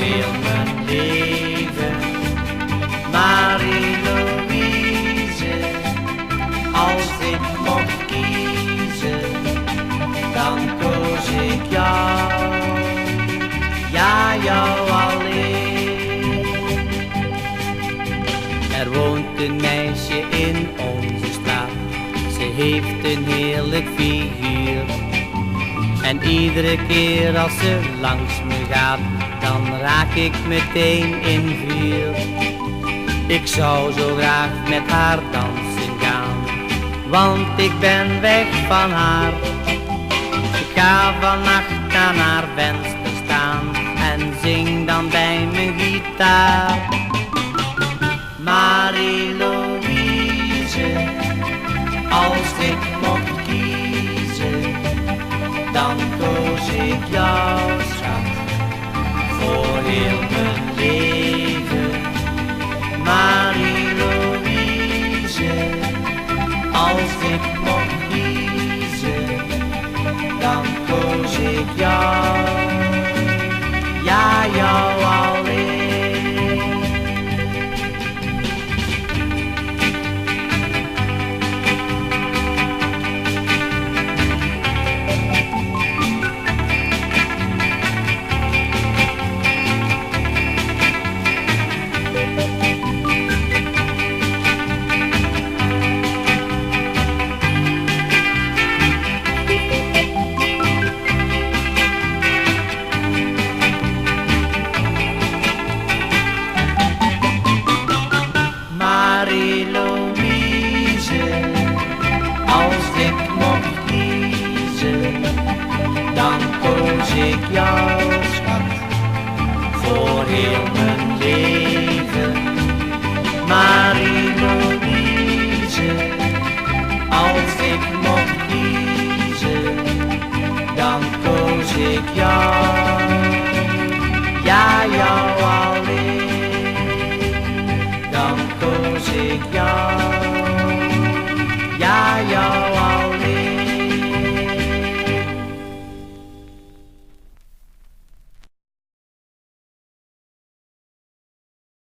heel mijn leven. Marie-Louise, als ik mocht kiezen, dan koos ik jou, ja jou alleen. Er woont een meisje in onze straat, ze heeft een heerlijk figuur. En iedere keer als ze langs me gaat, dan raak ik meteen in vuur. Ik zou zo graag met haar dansen gaan, want ik ben weg van haar. Ik ga vannacht aan haar venster staan en zing dan bij mijn gitaar. Marie-Louise, als ik mocht kiezen, dan koos ik jou, schat, voor heel mijn leven. Marie-Louise, als ik mocht kiezen, dan koos ik jou, ja jou alleen. Marie-Louise, als ik mocht kiezen, dan koos ik jou, schat, voor heel